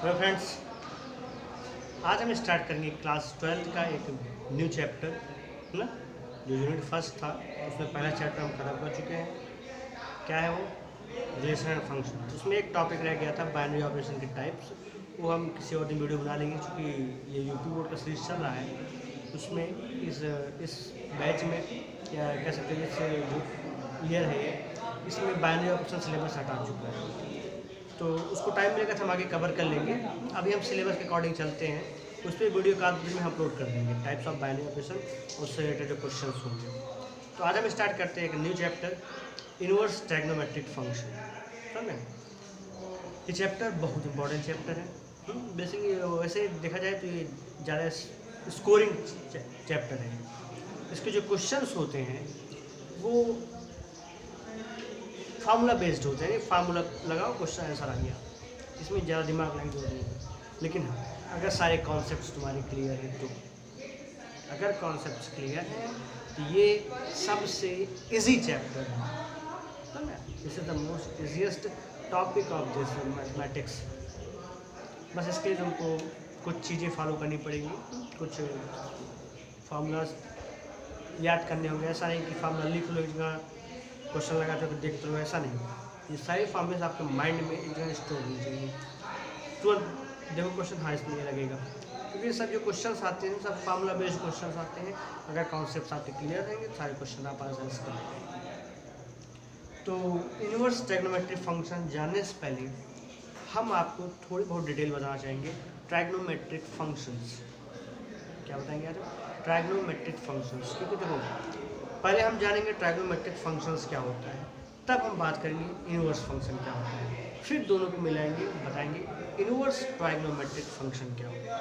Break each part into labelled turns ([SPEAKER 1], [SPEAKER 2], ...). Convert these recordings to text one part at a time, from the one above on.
[SPEAKER 1] Hello friends, आज हम start करेंगे क्लास 12th का एक न्यू चैप्टर है ना। जो यूनिट फर्स्ट था उसमें पहला चैप्टर हम खत्म कर चुके हैं। क्या है वो? Relation and function. उसमें एक टॉपिक रह गया था बाइनरी ऑपरेशन के टाइप्स। वो हम किसी और दिन वीडियो बना लेंगे, क्योंकि ये यूपी बोर्ड का सीरीज चल रहा है। उसमें इस बैच में या कह सकते हैं इस जो ईयर है इसमें बाइनरी ऑपरेशन सिलेबस हटा चुका है, तो उसको टाइम मिलेगा तो हम आगे कवर कर लेंगे। अभी हम सिलेबस के अकॉर्डिंग चलते हैं। उस पर वीडियो का में हम अपलोड कर देंगे टाइप्स ऑफ बाइनरी ऑपरेशन, उससे रिलेटेड जो क्वेश्चन होंगे। तो आज हम स्टार्ट करते हैं एक न्यू चैप्टर, इनवर्स ट्रायग्नोमेट्रिक फंक्शन। समझ? ये चैप्टर बहुत इंपॉर्टेंट चैप्टर है। बेसिकली वैसे देखा जाए तो ये ज़्यादा स्कोरिंग चैप्टर है। इसके जो क्वेश्चंस होते हैं वो फार्मूला बेस्ड होते हैं। फार्मूला लगाओ, क्वेश्चन आंसर आ गया। इसमें ज़्यादा दिमाग लगाने की जरूरत नहीं है। लेकिन हाँ, अगर सारे कॉन्सेप्ट्स तुम्हारे क्लियर हैं तो, अगर कॉन्सेप्ट्स क्लियर हैं तो ये सबसे इजी चैप्टर है। This is the most easiest topic of this mathematics. बस इसके लिए तुमको कुछ चीज़ें फॉलो करनी पड़ेंगी, कुछ फार्मूलाज याद करने होंगे। ऐसा नहीं कि फार्मूला लिख लो, एक जगह क्वेश्चन लगा तो देखते रहो, ऐसा नहीं। ये सारे फार्मूलाज आपके माइंड में एक जगह स्टोर होनी चाहिए। तुरंत देखो क्वेश्चन, हाँ इसमें ये लगेगा, क्योंकि सब जो क्वेश्चंस आते हैं सब फार्मूला बेस्ड क्वेश्चंस आते हैं। अगर कॉन्सेप्ट आपके क्लियर रहेंगे सारे क्वेश्चन आप आंसर कर लेंगे। तो इनवर्स ट्रायग्नोमेट्रिक फंक्शन जानने से पहले हम आपको थोड़ी बहुत डिटेल बताना चाहेंगे। ट्रायग्नोमेट्रिक फंक्शंस क्या बताएंगे आज? ट्रायग्नोमेट्रिक फंक्शंस। क्योंकि देखो, पहले हम जानेंगे ट्रायग्नोमेट्रिक फंक्शंस क्या होता है, तब हम बात करेंगे इनवर्स फंक्शन क्या होता है, फिर दोनों को मिलाएंगे, बताएंगे इनवर्स ट्रायग्नोमेट्रिक फंक्शन क्या होता है।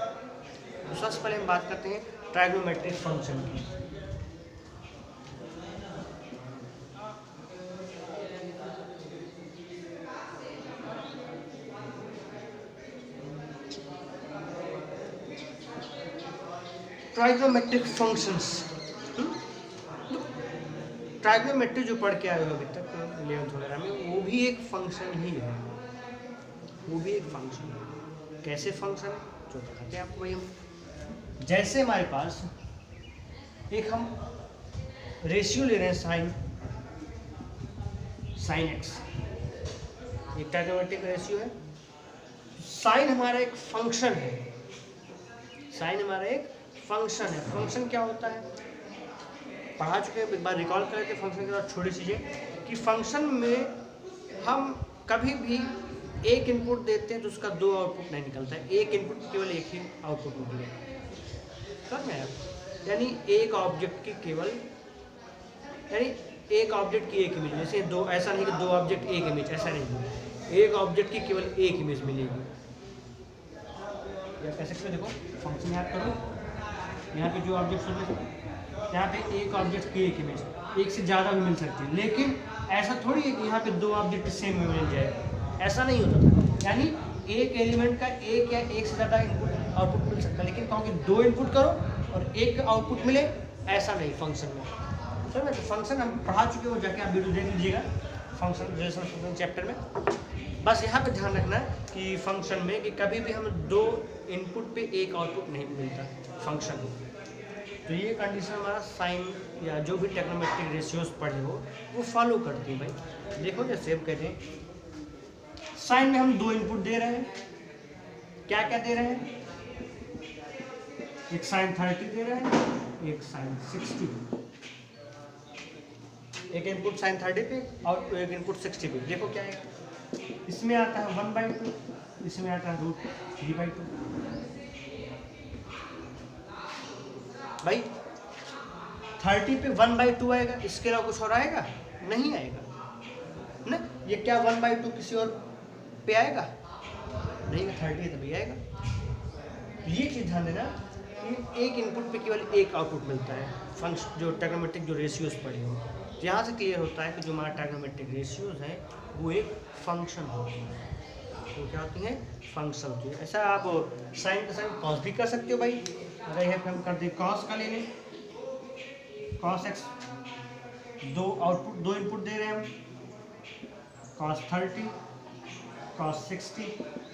[SPEAKER 1] तो सबसे पहले हम बात करते हैं ट्रायग्नोमेट्रिक फंक्शन की। ट्रायग्नोमेट्रिक फंक्शंस, ट्रायग्नोमेट्री जो पढ़ के आए हो अभी तक 11th वगैरह में, वो भी एक फंक्शन ही है। वो भी एक फंक्शन है। कैसे फंक्शन जो दिखाते हैं आपको भाई हम। जैसे हमारे पास एक हम रेशियो ले रहे हैं साइन एक्स, एक ट्रायग्नोमेट्रिक रेशियो है। साइन हमारा एक फंक्शन है। साइन हमारा एक फंक्शन है। फंक्शन क्या होता है पढ़ा चुके हैं, एक बार रिकॉल कर लेते हैं। फंक्शन के बाद छोटी चीज़ें कि फंक्शन में हम कभी भी एक इनपुट देते हैं तो उसका दो आउटपुट नहीं निकलता है। एक इनपुट केवल एक ही आउटपुट निकलेगा। समझ में आया? यानी एक ऑब्जेक्ट की केवल, यानी एक ऑब्जेक्ट की एक इमेज, जैसे दो, ऐसा नहीं कि दो ऑब्जेक्ट एक इमेज, ऐसा नहीं। एक ऑब्जेक्ट की केवल एक इमेज मिलेगी। या कह सकते हो, देखो फंक्शन याद करो, यहाँ पे जो ऑब्जेक्ट होते हैं, यहाँ पे एक ऑब्जेक्ट की एक इमेज, एक से ज़्यादा भी मिल सकती है। लेकिन ऐसा थोड़ी है कि यहाँ पे दो ऑब्जेक्ट सेम में मिल जाए, ऐसा नहीं होता था। यानी एक एलिमेंट का एक या एक से ज़्यादा इनपुट आउटपुट मिल सकता है, लेकिन कहो कि दो इनपुट करो और एक आउटपुट मिले, ऐसा नहीं फंक्शन में। समझ में? तो फंक्शन हम पढ़ा चुके हो, जाके आप वीडियो देख लीजिएगा फंक्शन रिलेशन फंक्शन चैप्टर में। बस यहाँ पे ध्यान रखना है कि फंक्शन में कि कभी भी हम दो इनपुट पे एक आउटपुट नहीं मिलता फंक्शन में। तो ये कंडीशन हमारा साइन या जो भी ट्रायग्नोमेट्रिक रेशियोज पढ़े हो वो फॉलो करती है भाई। देखो जैसे हम कहते हैं साइन में हम दो इनपुट दे रहे हैं। क्या क्या दे रहे हैं? एक साइन 30 दे रहे हैं, एक साइन 60। एक इनपुट साइन 30 पे और एक इनपुट 60 पे। देखो क्या है, इसमें आता है 1/2, इसमें आता है √3/2। भाई 30 पे 1/2 आएगा, इसके अलावा कुछ और आएगा? नहीं आएगा ना। ये क्या 1/2 किसी और पे आएगा? नहीं, 30 तभी आएगा। ये चीज़ ध्यान देना कि एक इनपुट पे केवल एक आउटपुट मिलता है। फंक्शन जो ट्रायग्नोमेट्रिक जो रेशियोज पढ़े हो, यहाँ से क्लियर होता है कि जो हमारा ट्रायग्नोमेट्रिक रेशियोज हैं वो एक फंक्शन होती है। तो क्या होती हैं? फंक्शन होती है। ऐसा आप साइन का साइन कॉस भी कर सकते हो भाई। अगर यहाँ पे हम कर दें कॉस का ले लें, कॉस एक्स, दो इनपुट दे रहे हैं हम, कॉस 30 कॉस 60,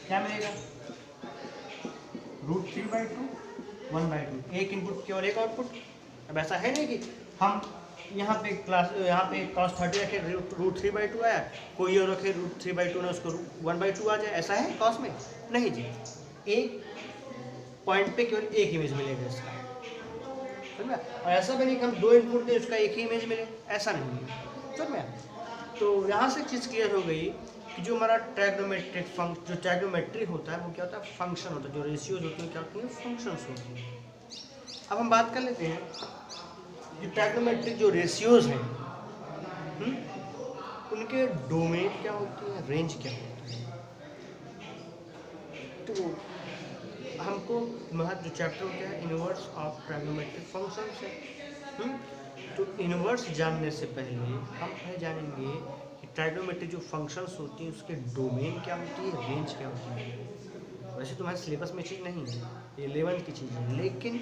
[SPEAKER 1] क्या मिलेगा? √3/2 1/2, एक इनपुट केवल एक आउटपुट। अब ऐसा है नहीं कि हम यहाँ पे cos 30 रखे √3/2 आया, कोई और रखे √3/2 ना उसको 1/2 आ जाए, ऐसा है कॉस में? नहीं जी, एक पॉइंट पे केवल एक इमेज मिलेगा इसका, समझ में? और ऐसा भी नहीं कि हम दो इनपुट दें उसका एक ही इमेज मिले, ऐसा नहीं है, समझ में? तो यहाँ से चीज़ क्लियर हो गई कि जो हमारा ट्रैग्नोमेट्री होता है वो क्या होता है? फंक्शन होता है। जो रेशियोज होती हैं क्या होती हैं? फंक्शंस होती हैं। अब हम बात कर लेते हैं जो ट्रैग्नोमेट्रिक जो रेशियोज हैं उनके डोमेन क्या होती है, रेंज क्या होती है। तो हमको हमारा जो चैप्टर होता है इनवर्स ऑफ ट्रैग्नोमेट्रिक फंक्शंस है। तो इनवर्स जानने से पहले हम पहले जानेंगे कि ट्रैग्नोमेट्रिक जो फंक्शंस होती हैं उसके डोमेन क्या होती है, रेंज क्या होती है। वैसे तुम्हारे सिलेबस में चीज़ नहीं है, ये 11th की चीज़ है, लेकिन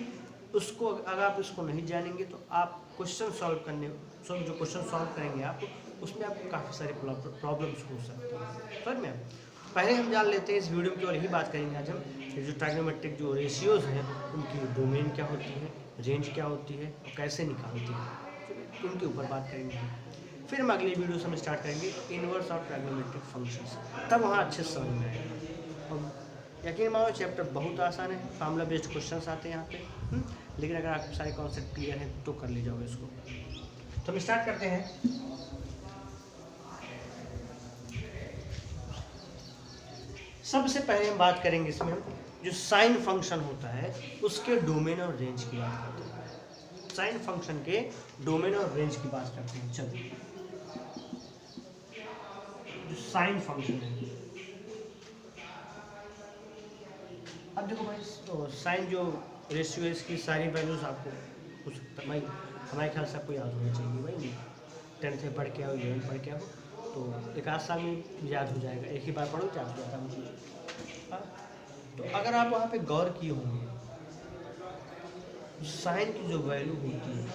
[SPEAKER 1] उसको अगर आप इसको नहीं जानेंगे तो आप क्वेश्चन सॉल्व करने जो क्वेश्चन सॉल्व करेंगे आप उसमें आपको काफ़ी सारे प्रॉब्लम्स हो सकते हैं, समझ में? पहले हम जान लेते हैं, इस वीडियो में केवल यही बात करेंगे आज हम जो ट्रैग्नोमेट्रिक जो रेशियोज हैं उनकी डोमेन क्या होती है, रेंज क्या होती है और कैसे निकालती है, उनके ऊपर बात करेंगे। फिर हम अगली वीडियो से हम स्टार्ट करेंगे इनवर्स ऑफ ट्रैग्नोमेट्रिक फंक्शंस, तब वहाँ अच्छे से समझ में आएगा। और यकीन मानो चैप्टर बहुत आसान है, फार्मूला बेस्ड क्वेश्चंस आते हैं यहाँ पे, लेकिन अगर आप सारे कॉन्सेप्ट क्लियर हैं तो कर ले जाओगे इसको। तो हम स्टार्ट करते हैं। सबसे पहले हम बात करेंगे इसमें जो साइन फंक्शन होता है उसके डोमेन और रेंज की बात करते हैं। साइन फंक्शन के डोमेन और रेंज की बात करते हैं। चलिए, जो साइन फंक्शन है, अब देखो भाई, तो साइन जो रेशियो है इसकी सारी वैल्यूज आपको कुछ भाई हमारे ख्याल से आपको याद होना चाहिए भाई। 10th में पढ़ के आओ, 11th पढ़ के आओ, तो एक आध साल में याद हो जाएगा, एक ही बार पढ़ो याद हो जाता है मुझे। तो अगर आप वहाँ पे गौर किए होंगे, साइन की जो वैल्यू होती है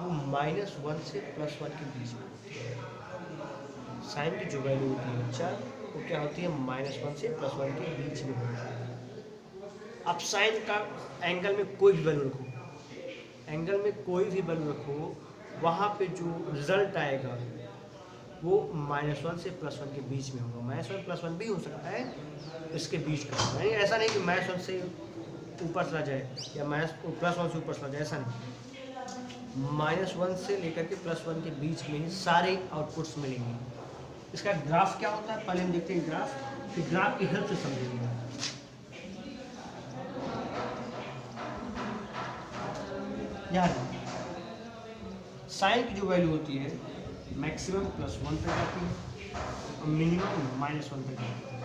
[SPEAKER 1] वो -1 से +1 के बीच में होती है। साइन की जो वैल्यू होती है बच्चा वो क्या होती है? -1 से +1 के बीच में होती है। अब साइन का एंगल में कोई भी वैल्यू रखो, एंगल में कोई भी वैल्यू रखो, वहाँ पे जो रिजल्ट आएगा वो -1 से +1 के बीच में होगा। -1 +1 भी हो सकता है, इसके बीच का होगा। नहीं, ऐसा नहीं कि -1 से ऊपर चला जाए या +1 से ऊपर चला जाए, ऐसा नहीं। -1 से लेकर के +1 के बीच में ही सारे आउटपुट्स मिलेंगे। इसका ग्राफ क्या होता है पहले हम देखते हैं ग्राफ, फिर ग्राफ की हेल्प से समझेंगे। यार साइन की जो वैल्यू होती है मैक्सिमम +1 तक जाती है और मिनिमम -1 तक जाती है।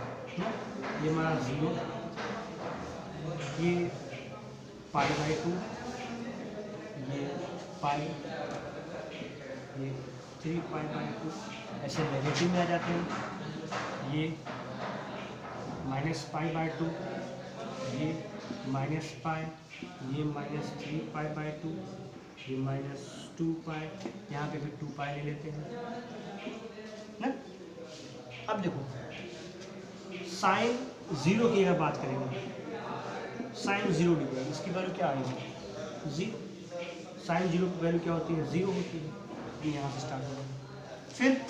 [SPEAKER 1] ये हमारा 0, ये π/2, ये पाई, ये 3π/2, ऐसे नेगेटिव में आ जाते हैं। ये -π/2, ये -π, ये -3π/2, ये -2π, यहाँ पे भी 2π ले लेते हैं ना। अब देखो साइन 0 की अगर बात करेंगे, साइन 0 डिग्री, इसकी वैल्यू क्या आएगी? 0। साइन 0 की वैल्यू क्या होती है? 0 होती है। यहाँ से स्टार्ट होगा। फिर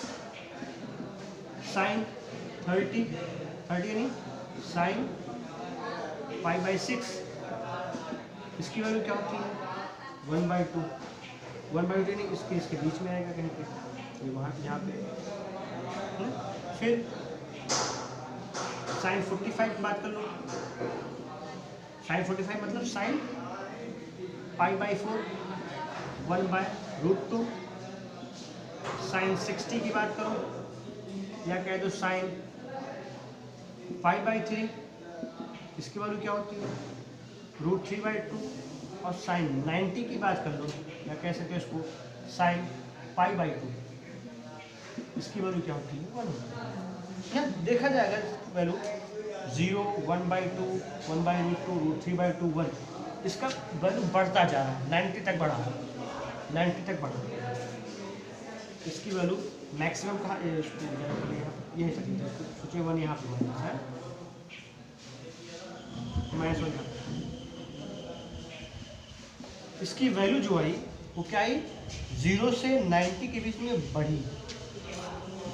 [SPEAKER 1] साइन 30 यानी साइन π/6, इसकी वैल्यू क्या होती है? 1/2। 1/2 यानी इसके बीच में आएगा कहीं पे, ये वहाँ यहाँ पे। फिर साइन 45 की बात कर लो। साइन 45 मतलब साइन π/4, 1/√2। साइन 60 की बात करो या कह दो साइन π/3, इसकी वैल्यू क्या होती है? √3/2। और साइन 90 की बात कर लो या कह सकते हो इसको साइन π/2, इसकी वैल्यू क्या होती है? 1। या देखा जाएगा वैल्यू 0, 1/2, 1/√2, √3/2, 1, इसका वैल्यू बढ़ता जा रहा है, 90 तक बढ़ा, 90 तक बढ़ा। इसकी वैल्यू मैक्सिमम कहाँ ये सोचिए 1 यहाँ पे बढ़ता है, माइनस वन यहाँ, इसकी वैल्यू जो आई वो क्या आई, 0 से 90 के बीच में बढ़ी,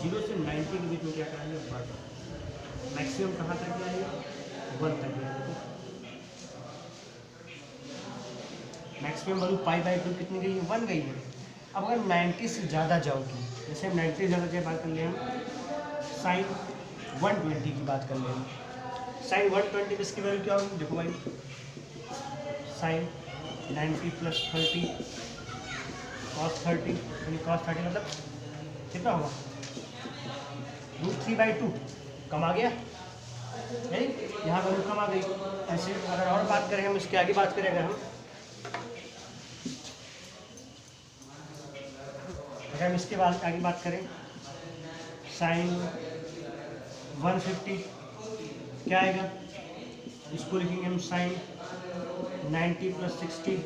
[SPEAKER 1] 0 से 90 के बीच में क्या कराएंगे, बढ़। मैक्सिमम कहाँ तक जाएगा, 1 तक जाएगा। मैक्सिमम वैल्यू पाई बाई 2 कितनी गई है, 1 गई है। अब अगर 90 से ज़्यादा जाओगी, जैसे हम 90 से ज़्यादा की बात कर ले, हम साइन 120 की बात कर ले, हम साइन 120 इसकी वैल्यू क्या होगी, देखो भाई, साइन 90 प्लस 30 कॉस 30, यानी कॉस 30 मतलब कितना होगा, √3/2 कम आ गया, नहीं यहाँ वैल्यू कम आ गई। ऐसे अगर और बात करें, हम इसके आगे बात करें, अगर हम इसके बाद आगे बात करें, साइन 150 क्या आएगा, इसको लिखेंगे हम साइन 90 प्लस 60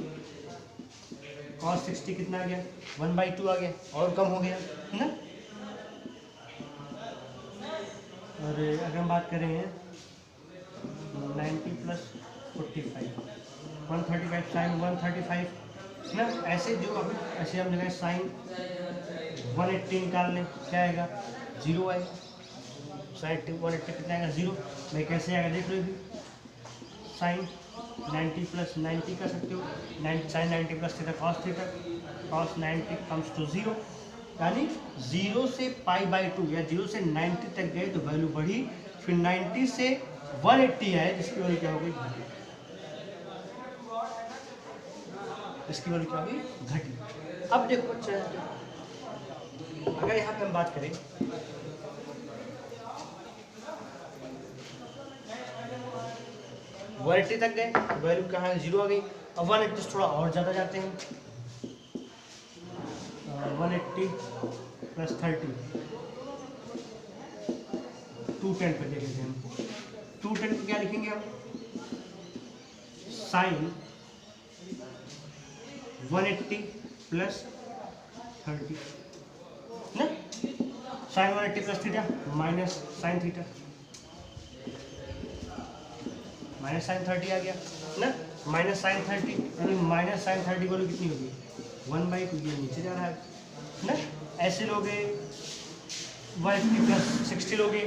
[SPEAKER 1] कॉस 60 कितना आ गया, 1/2 आ गया, और कम हो गया है ना। और अगर हम बात करें 90 प्लस 45 135 साइन 135 ना। ऐसे जो अभी ऐसे हम लगाए साइन 180 निकाल लें, क्या आएगा, 0 आएगा, साइन 180 कितना आएगा, 0। मैं कैसे आएगा देख लो, साइन 90 प्लस 90 कर सकते हो, sine 90 plus theta cos 90 comes to 0, यानी 0 से π/2 या 0 से 90 तक गए तो वैल्यू बढ़ी, फिर 90 से 180 आए जिसकी वैल्यू क्या हो गई, घटी, इसकी वैल्यू क्या होगी, घटी। अब देखो बच्चा, अगर यहाँ पे हम बात करें, वन 180 तक गए, वैल्यू कहाँ है, 0 आ गई। अब 180 से थोड़ा और ज़्यादा जाते हैं, 180 प्लस 30 210 पे देख लेते हैं हम, 210 पे क्या लिखेंगे हम, साइन 180 प्लस 30 ना, sine 180 plus theta minus sine theta, minus sine 30 आ गया ना, माइनस साइन 30 यानी माइनस साइन 30 वैल्यू कितनी होगी, 1/2, ये नीचे जा रहा है ना। ऐसे लोगे 180 प्लस 60 लोगे,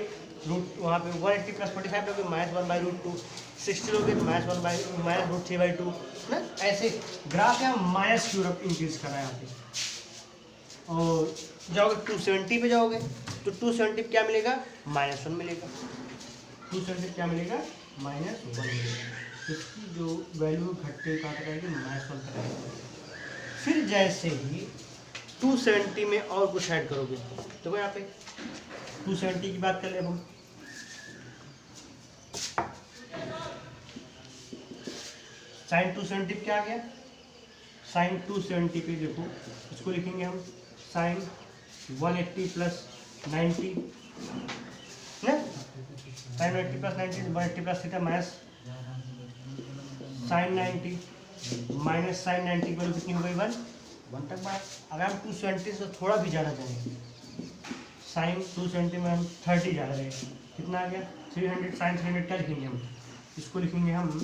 [SPEAKER 1] रूट वहाँ पे 180 प्लस 45 लोगे, -1/√2, 60 लोगे तो -√3/2 ना। ऐसे ग्राफ यहाँ माइनस की तरफ इंक्रीज कर रहा है यहाँ पे। और जाओगे 270 पे जाओगे तो 270 पे क्या मिलेगा, -1 मिलेगा, 270 क्या मिलेगा, -1 मिलेगा। इसकी जो वैल्यू घटते कहाँ तक आएगी, -1 तक आएगी। फिर जैसे ही 270 में और कुछ ऐड करोगे तो यहाँ पे 270 की बात कर ले, हम साइन 270 क्या आ गया, साइन 270 पे देखो, इसको लिखेंगे हम साइन 180 प्लस 90 ना, sine 180 plus 90 180 plus theta minus sine 90 minus sine 90 की वैल्यू कितनी हो गई, 1 तक बढ़ा। अगर हम 270 से थोड़ा भी ज़्यादा जाएंगे, साइन 270 में हम 30 जा रहे हैं, कितना आ गया, 300, साइन 300 क्या लिखेंगे हम, इसको लिखेंगे हम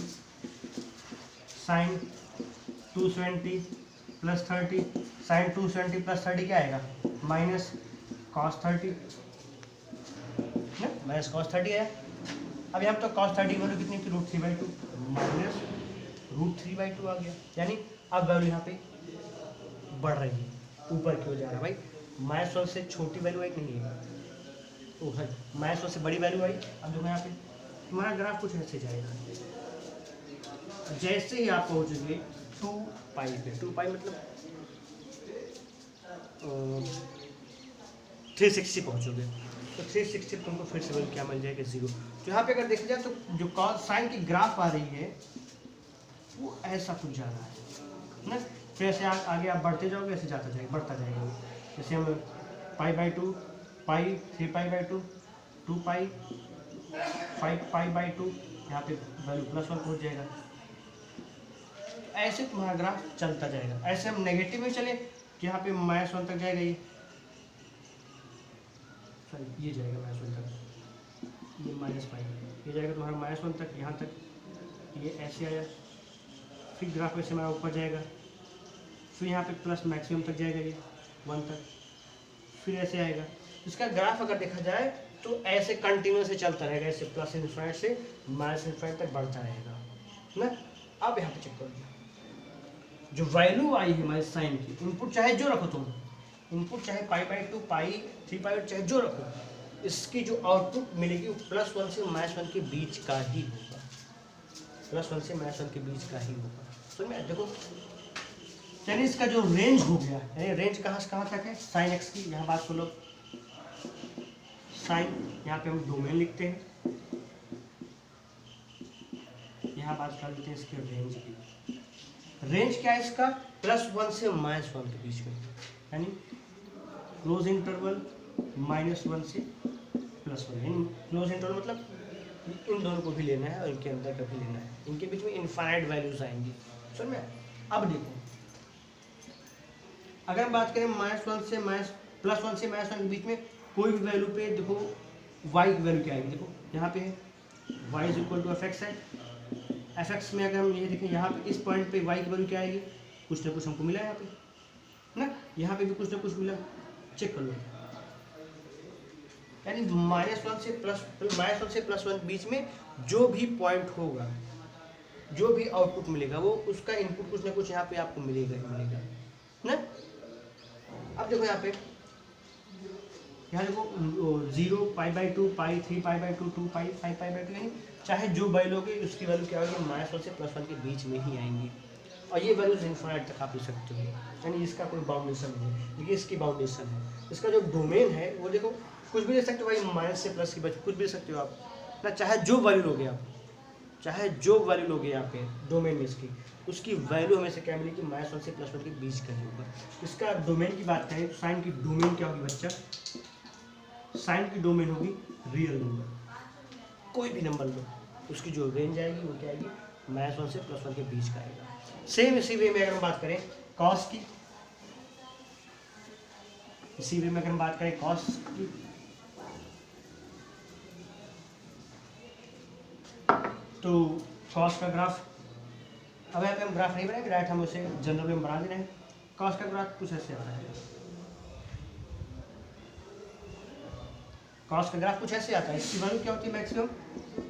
[SPEAKER 1] साइन 270 प्लस 30, साइन 270 प्लस 30 क्या आएगा, माइनस कॉस 30 ना, माइनस कॉस 30 आया। अब यहाँ तो कॉस 30 वैल्यू कितनी थी, √3/2 माइनस √3/2 आ गया, यानी अब वैल्यू यहाँ पे बढ़ रही है, ऊपर क्यों जा रहा है भाई, -1 से छोटी वैल्यू आई नहीं है, तो है -1 से बड़ी वैल्यू आई। अब देखो यहाँ पे तुम्हारा ग्राफ कुछ ऐसे जाएगा, जैसे ही आप पहुँचोगे 2π पे, 2π मतलब 360 पहुँचोगे तो 360 तुमको फिर से वैल्यू क्या मिल जाएगी, 0। तो यहाँ पे अगर देखा जाए तो जो कॉस साइन की ग्राफ आ रही है वो ऐसा कुछ जा रहा है ना। फिर ऐसे आगे आप बढ़ते जाओगे, ऐसे जाता जाएगा, बढ़ता जाएगा। जैसे हम π/2 पाई 3π/2 2π 5π/2, यहाँ पे वैल्यू +1 पहुँच जाएगा। ऐसे तुम्हारा ग्राफ चलता जाएगा। ऐसे हम नेगेटिव में चले कि यहाँ पे -1 तक जाएगा, ये सॉरी ये जाएगा -1 तक, ये -π, ये जाएगा तुम्हारा -1 तक, यहाँ तक ये ऐसे आया, फिर ग्राफ में से हमारा ऊपर जाएगा, फिर यहाँ पे प्लस मैक्सिमम तक जाएगा ये 1 तक, फिर ऐसे आएगा। इसका ग्राफ अगर देखा जाए तो ऐसे कंटिन्यूस से चलता रहेगा, ऐसे प्लस इन्फिनिटी से माइनस इन्फिनिटी तक बढ़ता रहेगा ना। अब यहाँ पे चेक करो, जो वैल्यू आई है हमारे साइन की, इनपुट चाहे जो रखो तुम, इनपुट चाहे π/2 पाई 3π चाहे जो रखो, इसकी जो आउटपुट मिलेगी वो +1 से -1 के बीच का ही होगा, +1 से -1 के बीच का ही होगा। समझ में? देखो यानी इसका जो रेंज हो गया, यानी रेंज कहाँ से कहाँ तक है साइन एक्स की, यहाँ बात को लो साइन, यहाँ पे हम डोमेन लिखते हैं, यहाँ बात कर लेते हैं इसके रेंज की। रेंज क्या है इसका? +1 से -1 के बीच में, यानी क्लोज इंटरवल -1 से +1, यानी क्लोज इंटरवल मतलब इन दोनों को भी लेना है और इनके अंदर का भी लेना है, इनके बीच में इनफाइनाइट वैल्यूज आएंगी। समझ में? अब देखो अगर हम बात करें -1 से +1 से -1 के बीच में कोई भी वैल्यू पे देखो y की वैल्यू क्या आएगी, देखो यहाँ पे y = fx है, fx में अगर हम ये देखें यहाँ पे इस पॉइंट पे y की वैल्यू क्या आएगी, कुछ ना कुछ हमको मिला यहाँ पे ना, यहाँ पे भी कुछ ना कुछ मिला, चेक कर लो। यानी -1 से +1 के बीच में जो भी पॉइंट होगा, जो भी आउटपुट मिलेगा, वो उसका इनपुट कुछ ना कुछ यहाँ पे आपको मिलेगा ही मिलेगा ना। अब देखो यहाँ देखो 0 π/2 पाई 3π/2 2 पाई 5π/2, यानी चाहे जो वैल्यू होगी उसकी वैल्यू क्या होगी, -1 से +1 के बीच में ही आएंगी, और ये वैल्यूज इन्फिनिटी तक आप ले सकते हो, यानी इसका कोई बाउंडेशन नहीं है, देखिए इसकी बाउंडेशन है। इसका जो डोमेन है वो देखो कुछ भी ले सकते हो भाई, माइनस से प्लस की बच कुछ भी ले सकते हो आप ना, चाहे जो वैल्यू लोगे आप, चाहे जो वैल्यू लोगे यहाँ पे डोमेन में इसकी, उसकी वैल्यू हमेशा क्या मिलेगी, -1 से +1 के बीच का ही होगा। इसका डोमेन की बात करें तो साइन की डोमेन क्या होगी बच्चा, साइन की डोमेन होगी रियल नंबर, कोई भी नंबर लो, उसकी जो रेंज आएगी वो क्या आएगी, -1 से +1 के बीच का आएगा। सेम इसी वे में अगर हम बात करें कॉस की, इसी वे में अगर हम बात करें कॉस की, तो कॉस का ग्राफ, अब यहाँ पे हम ग्राफ नहीं बनाएंगे, डायरेक्ट हम उसे जनरल में बना दे रहे हैं। कॉस का ग्राफ कुछ ऐसे आता है, कॉस का ग्राफ कुछ ऐसे आता है, इसकी वैल्यू क्या होती है मैक्सिमम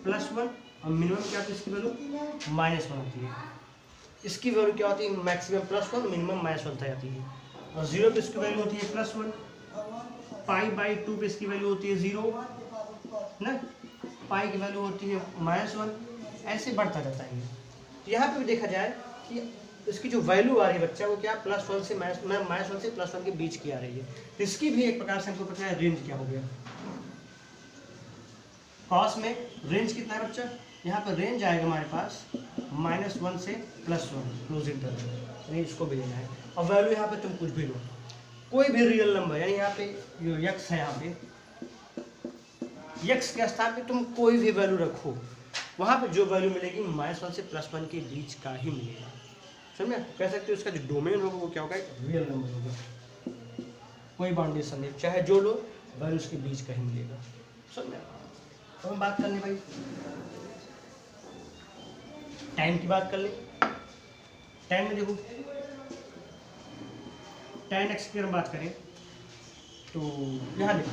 [SPEAKER 1] +1 और मिनिमम क्या होती है इसकी वैल्यू -1 होती है। इसकी वैल्यू क्या होती है मैक्सिमम +1 मिनिमम -1 तक जाती है, और 0 पे इसकी वैल्यू होती है +1, π/2 पे इसकी वैल्यू होती है 0 ना, पाई की वैल्यू होती है -1, ऐसे बढ़ता रहता है। यहाँ पे भी देखा जाए कि इसकी जो वैल्यू आ रही है बच्चा वो क्या +1 से -1 से +1 के बीच की आ रही है, इसकी भी एक प्रकार से हमको पता है रेंज क्या हो गया। कॉस में रेंज कितना है बच्चा, यहाँ पर रेंज आएगा हमारे पास -1 से +1 क्लोज इंटरवल, यानी इसको भी लेना है, और वैल्यू यहाँ पे तुम कुछ भी लो, कोई भी रियल नंबर, यानी यहाँ पे जो x है, यहाँ पे x के स्थान पे तुम कोई भी वैल्यू रखो, वहाँ पे जो वैल्यू मिलेगी -1 से +1 के बीच का ही मिलेगा। समझ में? कह सकते हो इसका जो डोमेन होगा वो क्या होगा, रियल नंबर होगा, कोई बाउंडेशन नहीं, चाहे जो लो वैल्यू उसके बीच का ही मिलेगा। समझ में? तो हम बात कर लें भाई टाइम की, बात कर लें टाइम में। देखो tan x की अगर हम बात करें तो यहाँ देखो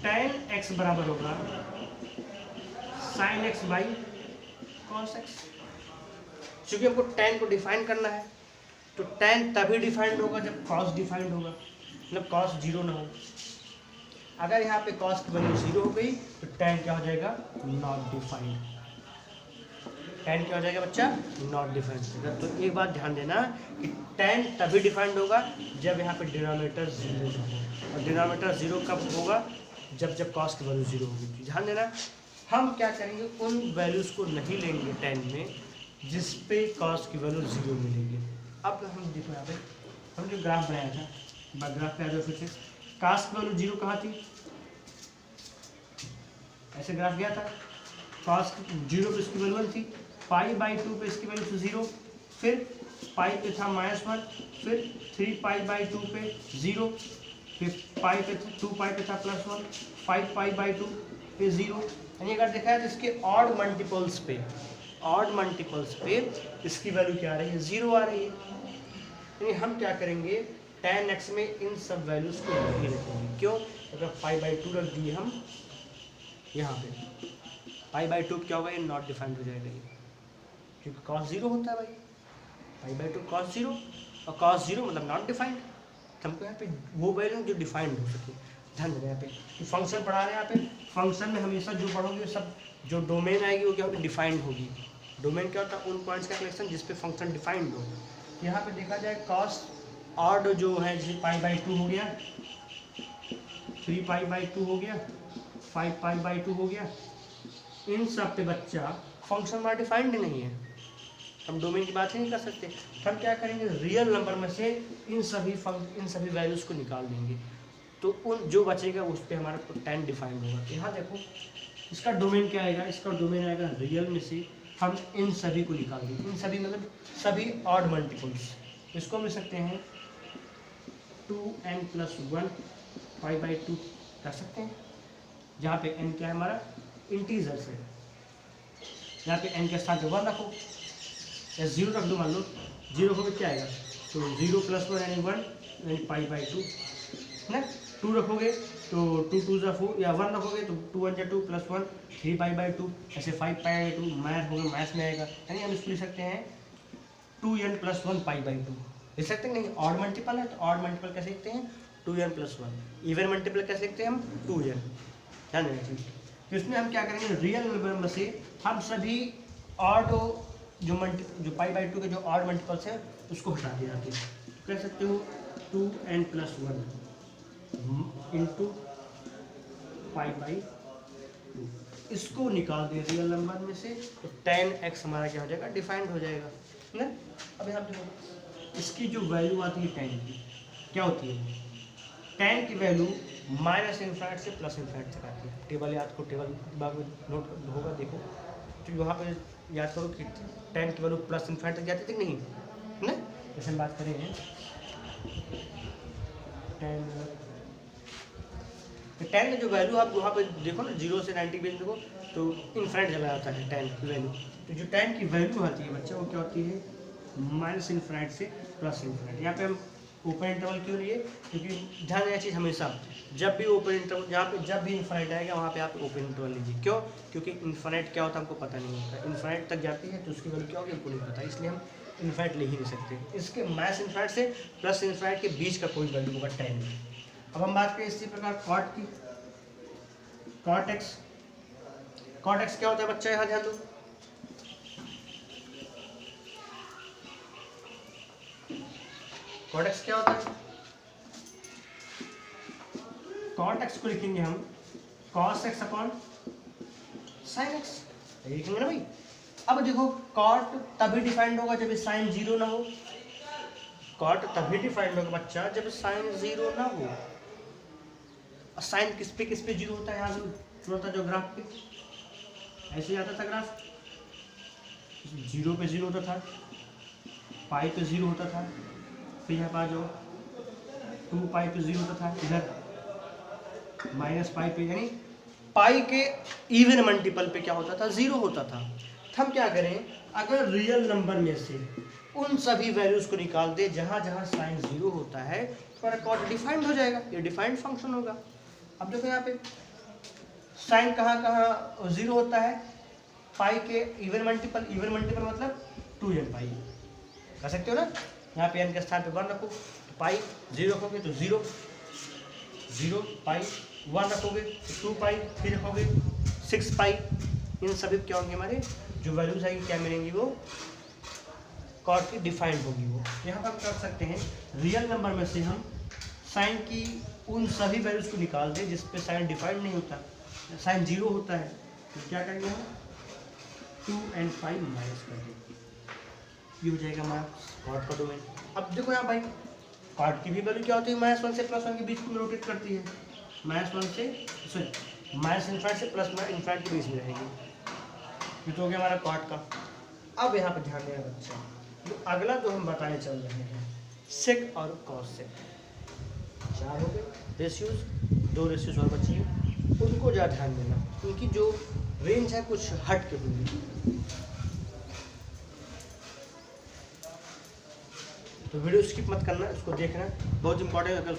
[SPEAKER 1] tan x बराबर होगा sin x by cos x। क्योंकि हमको tan को डिफाइन करना है, तो tan तभी डिफाइंड होगा जब cos डिफाइंड होगा, मतलब cos 0 ना हो। अगर यहाँ पे cos की वैल्यू 0 हो गई तो tan क्या हो जाएगा, नॉट डिफाइंड। tan क्या हो जाएगा बच्चा, नॉट डिफाइंड। तो एक बात ध्यान देना कि tan तभी डिफाइंड होगा जब यहाँ पे डिनोमिनेटर 0 हो, और डिनोमिनेटर 0 कब होगा, जब cos की वैल्यू 0 होगी। ध्यान देना, हम क्या करेंगे, उन वैल्यूज़ को नहीं लेंगे tan में जिस पे cos की वैल्यू 0 मिलेगी। अब हम देखो यहाँ पे हम जो ग्राफ बनाया था, ग्राफ पे आ जाओ फिर से, cos की वैल्यू 0 कहाँ थी, ऐसे ग्राफ गया था, cos 0 पे इसकी वैल्यू 1 थी, π/2 पे इसकी वैल्यू 0, फिर पाई पे था -1, फिर 3π/2 पे 0, फिर पाई पे 2 पाई पे था +1, 5π/2, ये 0, यानी अगर देखा है तो इसके ऑड मल्टीपल्स पे इसकी वैल्यू क्या आ रही है, 0 आ रही है। यानी हम क्या करेंगे, tan x में इन सब वैल्यूज को नहीं रखेंगे। क्यों? अगर 5/2 रख दिए हम यहाँ पे, 5/2 क्या होगा, ये नॉट डिफाइंड हो जाएगा ये, क्योंकि cos 0 होता है भाई, 5/2 cos 0, और cos 0 मतलब नॉट डिफाइंड। हमको यहाँ पे वो वैल्यू जो डिफाइंड हो सके, ध्यान देना यहाँ पे फंक्शन पढ़ा रहे हैं। यहाँ पे फंक्शन में हमेशा जो पढ़ोगे सब जो डोमेन आएगी वो क्या होगी, डिफाइंड होगी। डोमेन क्या होता है, उन पॉइंट्स का कलेक्शन जिस पे फंक्शन डिफाइंड हो। यहाँ पे देखा जाए cos ऑड जो है, जैसे 5/2 हो गया, 3π/2 हो गया, 5π/2 हो गया, इन सब पे बच्चा फंक्शन हमारा डिफाइंड नहीं है, हम डोमेन की बात ही नहीं कर सकते। हम क्या करेंगे, रियल नंबर में से इन सभी वैल्यूज को निकाल देंगे, तो उन जो बचेगा उस पर हमारा tan डिफाइंड होगा। यहाँ देखो इसका डोमेन क्या आएगा, इसका डोमेन आएगा रियल में से हम इन सभी को निकाल देंगे, इन सभी मतलब सभी ऑड मल्टीपल्स। इसको मिल सकते हैं 2n+1 5/2 कर सकते हैं, जहाँ पे n क्या है हमारा, इंटीजर्स है। यहाँ पे n के साथ 1 रखो या 0 रख दो, मान लो 0 रखोगे क्या आएगा, तो 0+1 यानी 1 यानी π/2 ना। 2 रखोगे तो 2 2 जा 4, या 1 रखोगे तो 2 1 जा 2 +1 3π/2, ऐसे 5π/2 मैथ होगा, मैथ में आएगा। यानी हम इसको लिख सकते हैं 2n+1 π/2 लिख सकते हैं। नहीं, ऑड मल्टीपल है तो ऑड मल्टीपल कैसे लिखते हैं, 2n+1। इवन मल्टीपल कैसे लिखते हैं हम, 2n। ध्यान देना चाहिए। तो इसमें हम क्या करेंगे, रियल नंबर से हम सभी ऑड जो π/2 के जो ऑड मल्टीपल्स हैं उसको हटा दिया जाते हैं। कह सकते हो 2n+1 इंटू π/2, इसको निकाल दे रियल नंबर में से, तो tan x हमारा क्या हो जाएगा, डिफाइंड हो जाएगा ना। अब यहाँ देखो इसकी जो वैल्यू आती है tan की, क्या होती है, tan की वैल्यू -∞ से +∞ तक आती है। टेबल याद करो, टेबल बाद में नोट होगा देखो, तो वहाँ पे याद करो कि tan की वैल्यू +∞ तक जाती थी नहीं ना। जैसे हम बात करें tan की जो वैल्यू आप वहाँ पे देखो ना, 0 से 90 बीच देखो तो इन्फिनिट चला जाता है tan की वैल्यू। तो जो tan की वैल्यू आती है बच्चा, वो क्या होती है, -∞ से +∞। यहाँ पे हम ओपन इंटरवल क्यों लिए, क्योंकि ध्यान देना चीज़ हमेशा जब भी ओपन इंटरवल, जहाँ पे जब भी इन्फिनिट आएगा वहाँ पे आप ओपन इंटरवल लीजिए। क्यों? क्योंकि इन्फिनिट क्या होता है हमको पता नहीं होता, इन्फिनिट तक जाती है तो उसकी वैल्यू क्या होगी हमको नहीं पता, इसलिए हम इन्फिनिट ले ही नहीं सकते। इसके -∞ से +∞ के बीच का कोई वैल्यू होगा tan में। अब हम बात करें इसी प्रकार cot की, cot x क्या होता है बच्चा, यहाँ ध्यान दो, cot x क्या होता है, cot x को लिखेंगे हम cos x upon sin x, लिखेंगे ना भाई। अब देखो cot तभी डिफाइंड होगा जब sin 0 ना हो, cot तभी डिफाइंड होगा बच्चा जब sin 0 ना हो। साइन किस पे 0 होता है, यहाँ से था जो ग्राफ पे ऐसे आता था ग्राफ, 0 पे 0 होता था, पाई पे 0 होता था, फिर यहाँ पर जो 2π पे 0 होता था, इधर -π पे, यानी पाई के इवन मल्टीपल पे क्या होता था, 0 होता था। हम क्या करें, अगर रियल नंबर में से उन सभी वैल्यूज को निकाल दे जहाँ जहाँ साइन 0 होता है, तो कॉट डिफाइंड हो जाएगा, ये डिफाइंड फंक्शन होगा। अब देखो यहाँ पे साइन कहाँ 0 होता है, पाई के इवन मल्टीपल मतलब 2n पाई कर सकते हो ना। यहाँ पे n के स्थान पे 1 रखो, तो पाई 0 रखोगे तो 0 पाई, 1 रखोगे तो 2 पाई, फिर रखोगे 6 पाई। इन सभी क्या होंगे, हमारे जो वैल्यूज आएंगी क्या मिलेंगी, वो कॉट की डिफाइंड होगी। वो यहाँ पर हम कर सकते हैं, रियल नंबर में से हम साइन की उन सभी वैल्यूज को निकाल दें जिस पे साइन डिफाइंड नहीं होता, साइन 0 होता है, तो क्या करेंगे हम 2n5 माइनस कर देंगे, ये हो जाएगा हमारा कॉट का डोमेन। अब देखो यहाँ भाई कॉट की भी वैल्यू क्या होती है, -1 से +1 के बीच में रोटेट करती है, -1 से -∞ से +∞ के बीच में रहेगी। ये तो हो गया हमारा कॉट का। अब यहाँ पे ध्यान देना बच्चा, तो अगला जो हम बताने चल रहे हैं सेक और कॉस सेक, 4 हो गए रेशियोज, 2 रेशियोज और बची हैं। उनको ज़्यादा ध्यान देना, उनकी जो रेंज है कुछ हट के होगी। तो वीडियो स्किप मत करना, इसको देखना बहुत इंपॉर्टेंट। अगर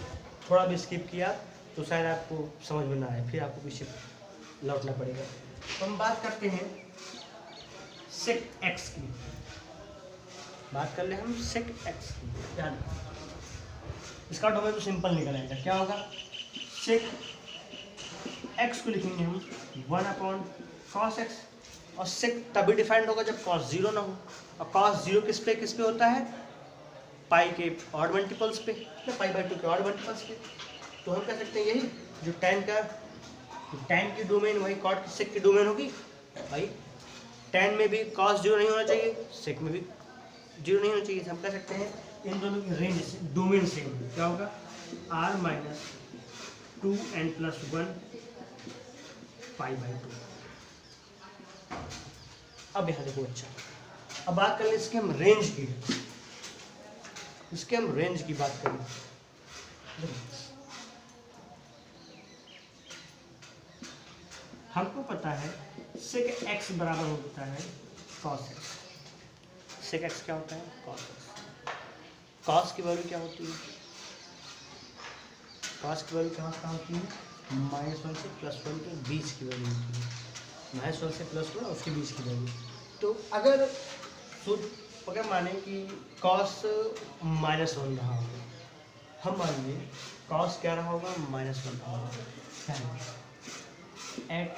[SPEAKER 1] थोड़ा भी स्किप किया तो शायद आपको समझ में ना आए, फिर आपको पीछे लौटना पड़ेगा। तो हम बात करते हैं सेक एक्स की, बात कर ले हम सेक एक्स की। ध्यान, इसका डोमेन तो सिंपल निकल आएगा, क्या होगा, सेक एक्स को लिखेंगे हम 1/cos x, और सेक तभी डिफाइंड होगा जब cos 0 ना हो, और cos 0 किस पे होता है, पाई के ऑड मल्टीपल्स पे, π/2 के ऑड मल्टीपल्स पे। तो हम कह सकते हैं यही जो tan की डोमेन वही कॉट की सेक की डोमेन होगी भाई। tan में भी cos 0 नहीं होना चाहिए, सेक में भी 0 नहीं होना चाहिए। हम कह सकते हैं इन दोनों की रेंज से डोमेन सेम होगी, क्या होगा, r-2n+1 π/2। अब यहाँ देखो अच्छा, अब बात कर लें इसके हम रेंज की, इसके हम रेंज की बात करें। हमको पता है सेक एक्स बराबर होता है cos x। सेक एक्स क्या होता है, cos x। cos की वैल्यू क्या होती है, cos की वैल्यू क्या होती है, -1 से +1 के बीच की वैल्यू होती है, -1 से +1 उसके बीच की वैल्यू। तो अगर अगर माने कि cos -1 रहा होगा, हम मान लें cos क्या रहा होगा, -1 रहा होगा, at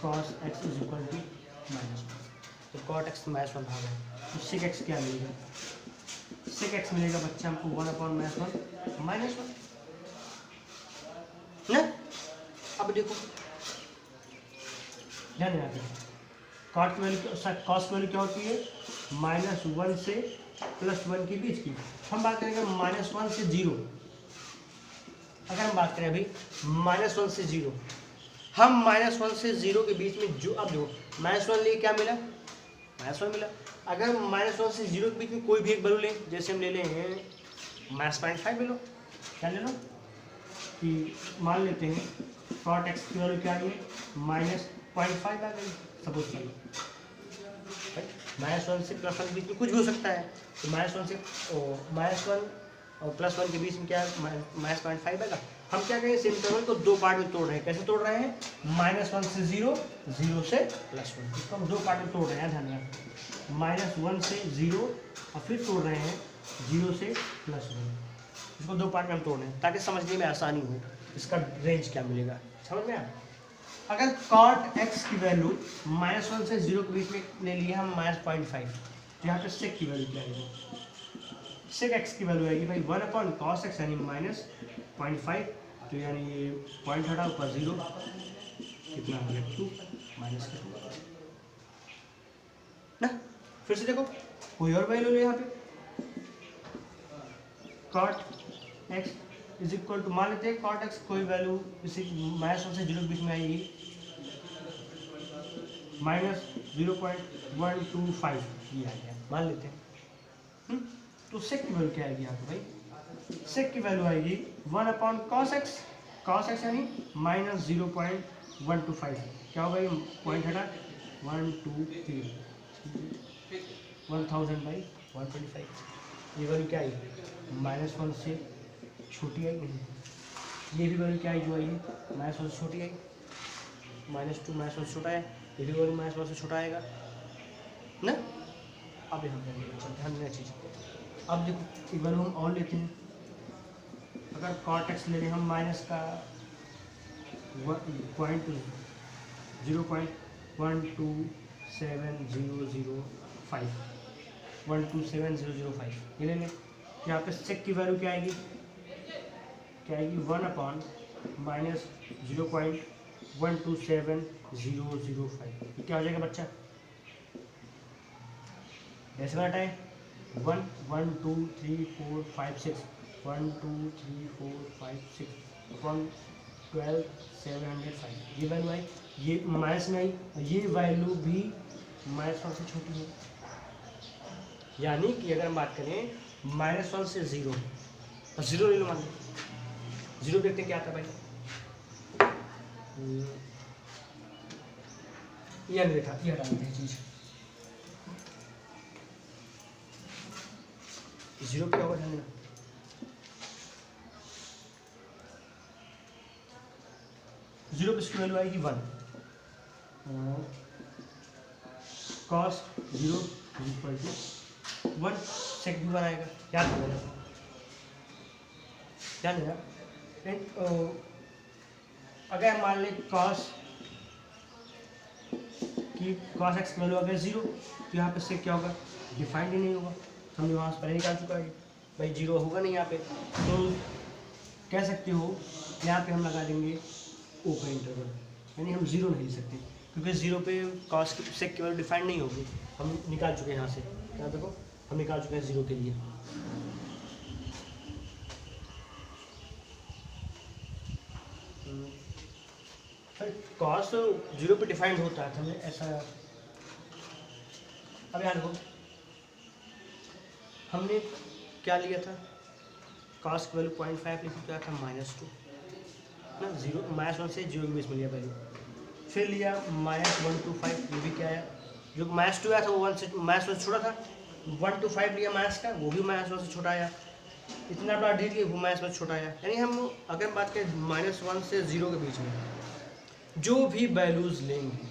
[SPEAKER 1] cos x is equal to -1, तो cot x -1 रहा होगा, तो सेक x क्या मिलेगा, सेक x मिलेगा बच्चा हमको 1/-1 ना। अब देखो ध्यान देना, cot की वैल्यू cos की वैल्यू क्या होती है, -1 से +1 के बीच की। हम बात करेंगे -1 से 0, अगर हम बात करें अभी -1 से 0, हम -1 से 0 के बीच में जो, अब देखो -1 लिए क्या मिला, -1 मिला। अगर -1 से 0 के बीच में कोई भी एक वैल्यू लें, जैसे हम ले लें -0.5 ले लो, क्या ले लो कि मान लेते हैं cot x की वैल्यू क्या आई है, -0.5 आ गई सपोज करिए। -1 से +1 के बीच में कुछ भी हो सकता है, तो -1 से -1 और +1 के बीच में क्या -0.5 आएगा। हम क्या करेंगे, इस इंटरवल को दो पार्ट में तोड़ रहे हैं। कैसे तोड़ रहे हैं, -1 से 0, 0 से +1, इसको हम दो पार्ट में तोड़ रहे हैं, ध्यान रखना, -1 से 0 और फिर तोड़ रहे हैं 0 से +1, इसको दो पार्ट में हम तोड़ रहे हैं ताकि समझने में आसानी हो, इसका रेंज क्या मिलेगा, समझ में आया। अगर cot x की वैल्यू -1 से 0 के बीच में ले लिया हम -0.5, तो यहाँ पे सेक की वैल्यू क्या आएगी, सेक x की वैल्यू आएगी भाई 1/cos x यानी -0.5, तो यानी ये पॉइंट हटा ऊपर 0, कितना हो गया 2 -2 ना। फिर से देखो कोई और वैल्यू ले यहाँ पे, cot x is equal to, मान लेते हैं cot x कोई वैल्यू इसी -1 से 0 के बीच में आएगी, -0.125 ये आ गया, मान लेते हैं। तो सेक की वैल्यू क्या आएगी यहाँ पे भाई, सेक की वैल्यू आएगी 1/cos x, cos x यानी -0.125, क्या होगा ये पॉइंट हटा 1 2 3 1000/125, ये वैल्यू क्या आई, -1 से छोटी आई नहीं, ये भी वैल्यू क्या आई जो आई है, -1 से छोटी आई, -2 -1 से छोटा है, ये भी वैल्यू -1 से छोटा आएगा ना। अब यहाँ ध्यान देना चीज़, अब देखो एक वैल्यू हम और लेते हैं, अगर cot x ले लें हम माइनस का 0.127005 ये ले लें, यहाँ पे सेक की वैल्यू क्या आएगी, 1/-0.127005, ये क्या हो जाएगा बच्चा, ऐसे में हटाएं 1 1 2 3 4 5 6 1 2 3 4 5 6 अपॉन 12,705, ये वैल्यू आई, ये माइनस में आई, ये वैल्यू भी -1 से छोटी है, यानी कि अगर हम बात करें -1 से 0, और 0 ले लो, मान लो जीरो देखते हैं क्या आता है भाई, ये नहीं था, ये डालते हैं चीज जीरो क्या होगा ध्यान देना, जीरो पे इसकी वैल्यू आएगी 1, कॉस जीरो इक्वल टू 1, सेक भी 1 आएगा, याद रखना ध्यान देना। अगर हम मान लें कॉस की कॉस एक्स वैल्यू अगर 0, तो यहाँ पे सेक क्या होगा, डिफाइंड ही नहीं होगा, हमने वहाँ से पहले निकाल चुका है भाई, जीरो होगा नहीं यहाँ पे, तो कह सकते हो यहाँ पे हम लगा देंगे ओपन इंटरवल, यानी हम जीरो नहीं ले सकते क्योंकि जीरो पे कॉस सेक की वैल्यू डिफाइंड नहीं होगी, हम निकाल चुके हैं यहाँ से, क्या देखो हम निकाल चुके हैं जीरो के लिए। कॉस जीरो पे डिफाइंड होता है, हमने ऐसा, अब यहाँ देखो हमने क्या लिया था, कॉस की वैल्यू 0.5 लिखी, क्या था -2 ना, जीरो -1 से जीरो के बीच में लिया वैल्यू, फिर लिया -125, ये भी क्या है, जो -2 आया था वो 1 से -1 से छोटा था, 1 to 5 लिया माइनस का, वो भी -1 से छोटा आया, इतना बड़ा डी लिया वो -1 से छोटा आया, यानी हम अगर बात करें -1 से 0 के बीच में जो भी वैल्यूज़ लेंगे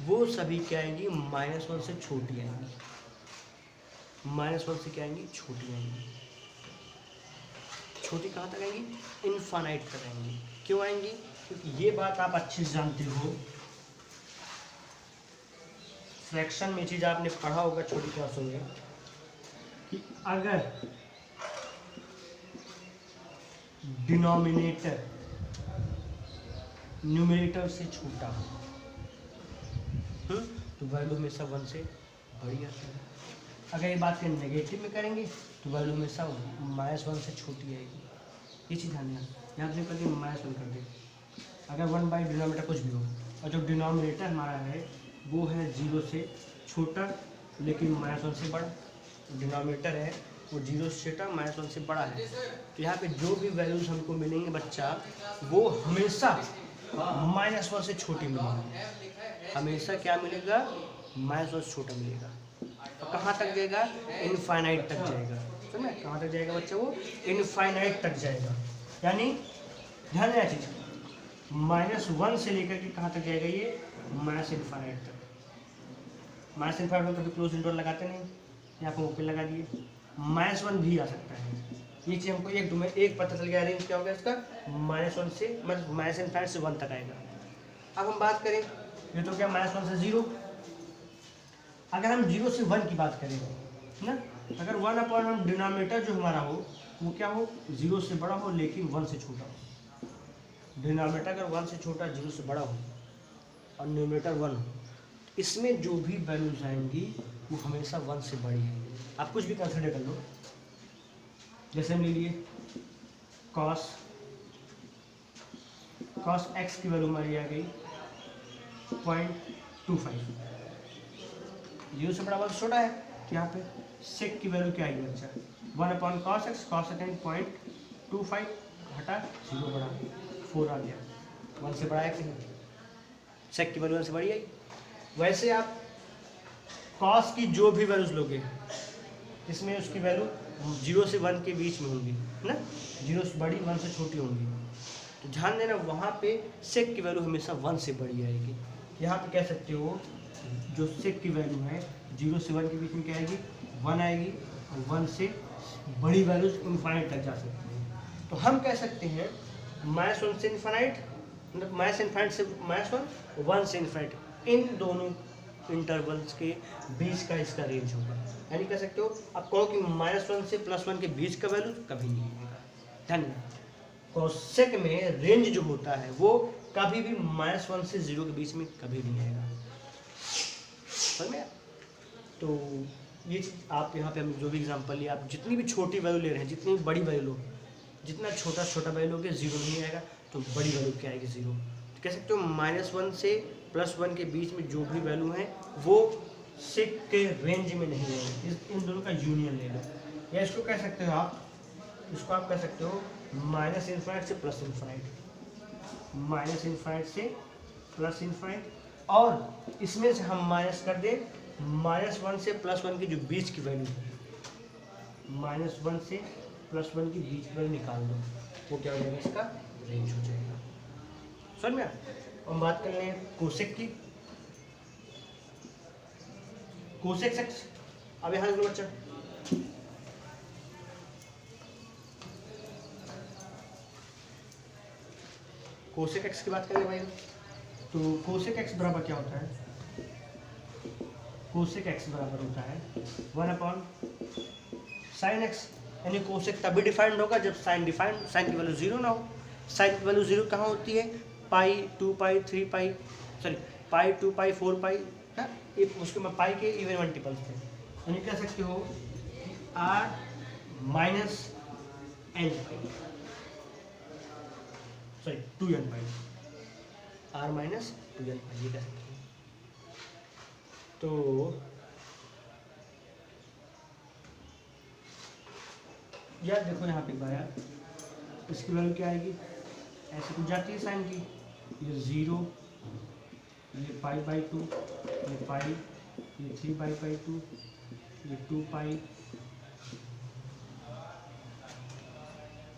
[SPEAKER 1] वो सभी क्या आएंगी, -1 से छोटी आएंगी, -1 से क्या आएंगी, छोटी आएंगी, छोटी कहाँ तक आएंगी, इनफाइनाइट तक आएंगी। क्यों आएंगी, क्योंकि ये बात आप अच्छे से जानते हो, फ्रैक्शन में चीज़ आपने पढ़ा होगा छोटी क्लासों में, कि अगर डिनोमिनेटर न्यूमरेटर से छोटा हो तो वैल्यू हमेशा 1 से बड़ी आती है, अगर ये बात के नेगेटिव में करेंगे तो वैल्यू हमेशा -1 से छोटी आएगी, ये चीज़ ध्यान देना, यहाँ से करके -1 कर दे, अगर 1 बाई डिनोमिनेटर कुछ भी हो, और जो डिनोमिनेटर हमारा है वो है 0 से छोटा लेकिन -1 से बड़ा, डिनोमिनेटर है वो 0 से छोटा -1 से बड़ा है, तो यहाँ पे जो भी वैल्यूज हमको मिलेंगे बच्चा वो हमेशा -1 से छोटी मिलेगी, हमेशा क्या मिलेगा, -1 से छोटा मिलेगा, और कहाँ तक जाएगा, इनफाइनाइट तक जाएगा, समझे कहाँ तक जाएगा बच्चा, वो इनफाइनाइट तक जाएगा, यानी ध्यान देना चीज़, -1 से लेकर के कहाँ तक जाएगा ये, -इनफाइनाइट तक, -इनफाइनाइट में कभी क्लोज इंटरवल लगाते नहीं, यहाँ पर ओपन लगा दिए, -1 भी आ सकता है, ये चीज़ हमको एक पता चल गया, रेंज क्या होगा इसका, -1 से -इनफाइनाइट से 1 तक आएगा। अब हम बात करें, ये तो क्या -1 से 0, अगर हम 0 से 1 की बात करें ना, अगर 1 अपॉन हम डिनोमिनेटर जो हमारा हो वो क्या हो, 0 से बड़ा हो लेकिन 1 से छोटा हो, डिनोमिनेटर अगर 1 से छोटा 0 से बड़ा हो और न्यूमरेटर 1 हो, इसमें जो भी वैल्यूज आएंगी वो हमेशा 1 से बड़ी आएंगी। आप कुछ भी कंसिडर कर लो, जैसे हम ले लिए कॉस एक्स की वैल्यू हमारी आ गई 0.25, 0 से बड़ा 1 से छोटा है, तो यहाँ पे सेक की वैल्यू क्या आएगी बच्चा, 1 अपॉन कॉस एक्स 0.25 हटा 0 बड़ा 4 आ गया, 1 से बड़ा एक्स, सेक की वैल्यू 1 से बड़ी आई। वैसे आप कॉस की जो भी वैल्यूज लोगे इसमें उसकी वैल्यू 0 से 1 के बीच में होंगी ना, 0 से बड़ी 1 से छोटी होंगी, तो ध्यान देना वहाँ पे सेक की वैल्यू हमेशा 1 से बड़ी आएगी। यहाँ पे कह सकते हो जो सेक की वैल्यू है 0 से 1 के बीच में क्या आएगी, 1 आएगी, और 1 से बड़ी वैल्यूज इनफाइनाइट तक जा सकती हैं। तो हम कह सकते हैं -1 से इनफाइनाइट, मतलब -इनफाइनाइट से -1, 1 से इनफाइनाइट, इन दोनों इंटरवल्स के बीच का इसका रेंज होगा, यानी कह सकते हो आप कहो कि -1 से +1 के बीच का वैल्यू कभी नहीं होगा। ध्यान देना कोसेक में रेंज जो होता है वो कभी भी -1 से 0 के बीच में कभी नहीं आएगा, समझ में? तो ये चीज़ आप यहाँ पे हम जो भी एग्जांपल लिया, आप जितनी भी छोटी वैल्यू ले रहे हैं, जितनी भी बड़ी वैल्यू लो, जितना छोटा वैल्यू लोगे 0 नहीं आएगा, तो बड़ी वैल्यू क्या आएगी 0। तो कह सकते हो -1 से +1 के बीच में जो भी वैल्यू है वो सेक के रेंज में नहीं है, इन दोनों का यूनियन ले लो, या इसको कह सकते हो आप, इसको आप कह सकते हो माइनस इन्फाइनाइट से प्लस इन्फाइनाइट, माइनस इन्फाइनाइट से प्लस इन्फाइनाइट, और इसमें से हम माइनस कर दें -1 से +1 की जो बीच की वैल्यू है, -1 से +1 की बीच वैल्यू निकाल दो, वो क्या हो जाएगा, इसका रेंज हो जाएगा। समझ में? हम बात कर लें कोसेक की। कोसेक एक्स, अब यहाँ लिख लो बच्चा, कोसेक एक्स की बात करें भाई, तो कोसेक एक्स बराबर क्या होता है, कोसेक एक्स बराबर होता है 1/sin x, यानी कोसेक तभी डिफाइंड होगा जब साइन डिफाइंड, साइन की वैल्यू 0 ना हो। साइन की वैल्यू 0 कहाँ होती है, पाई, 2 पाई, 3 पाई, सॉरी पाई, 2 पाई, 4 पाई, है ये उसके में पाई के इवन मल्टीपल्स थे, यानी कह सकते हो r माइनस n पाई, सॉरी 2n पाई, r माइनस 2n पाई, ये कह सकते हो। तो यार देखो यहाँ पे एक बार यार, इसकी वैल्यू क्या आएगी, ऐसे कुछ जाती है साइन की, ये 0, ये π/2, ये पाई, ये 3π/2, ये 2 पाई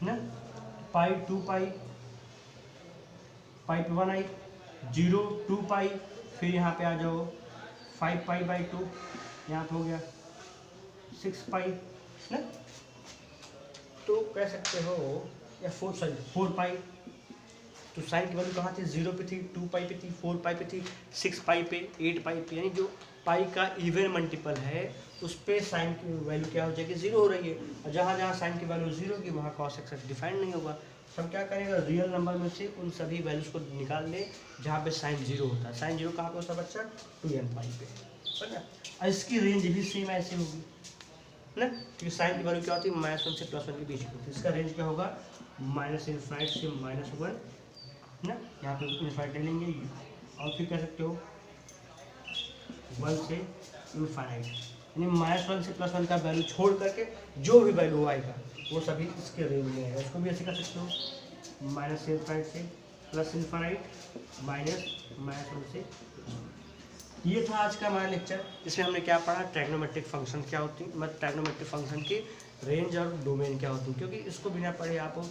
[SPEAKER 1] ना, पाई 2 पाई, पाई पे 1 आई, 0 2 पाई, फिर यहाँ पे आ जाओ 5π/2, यहाँ पे हो गया 6 पाई ना, तो कह सकते हो या 4 पाई, तो साइन की वैल्यू कहाँ थी, 0 पे थी, 2 पाई पे थी, 4 पाई पे थी, 6 पाई पे, 8 पाई पे, यानी जो पाई का इवन मल्टीपल है उस पे साइन की वैल्यू क्या हो जाएगी, 0 हो रही है, और जहाँ जहाँ साइन की वैल्यू 0 होगी वहाँ कॉस एक्स डिफाइंड नहीं होगा। तो हम क्या करेंगे, रियल नंबर में से उन सभी वैल्यूज को निकाल दें जहाँ पे साइन 0 होता है। साइन 0 कहाँ पे होता है बच्चा, 2n पाई पे, है ना, और इसकी रेंज भी सेम ऐसे होगी ना, क्योंकि साइन की वैल्यू क्या होती है, -1 से +1 के बीच में होती है, इसका रेंज क्या होगा, -∞ से -1 ना, यहाँ पे इन्फाइनाइट ले लेंगे, और फिर कह सकते हो 1 से इन्फाइनाइट, यानी -1 से +1 का वैल्यू छोड़ करके जो भी वैल्यू आएगा वो सभी इसके रेंज में है। उसको भी ऐसे कर सकते हो, -∞ से +∞ -1 से। ये था आज का हमारा लेक्चर, इसमें हमने क्या पढ़ा, ट्रैग्नोमेट्रिक फंक्शन क्या होती है, मतलब ट्रैग्नोमेट्रिक फंक्शन की रेंज और डोमेन क्या होती है, क्योंकि इसको बिना पढ़े आप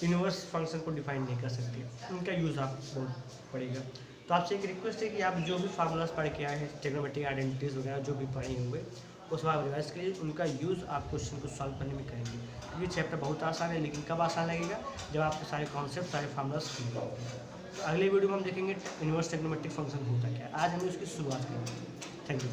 [SPEAKER 1] इनवर्स फंक्शन को डिफाइन नहीं कर सकते, उनका यूज़ आप बहुत पड़ेगा। तो आपसे एक रिक्वेस्ट है कि आप जो भी फार्मूलाज पढ़ के आए हैं, ट्रैग्नोमेट्रिक आइडेंटिटीज़ वगैरह जो भी पढ़े होंगे उस बार रिवाइज करिए, उनका यूज़ आप क्वेश्चन को सॉल्व करने में करेंगे। ये चैप्टर बहुत आसान है, लेकिन कब आसान लगेगा, जब आपके सारे कॉन्सेप्ट, सारे फार्मूलाज क्लियर होंगे। तो अगले वीडियो में हम देखेंगे इनवर्स ट्रैग्नोमेट्रिक फंक्शन होता क्या है। आज हमें उसकी शुरुआत करेंगे। Thank you.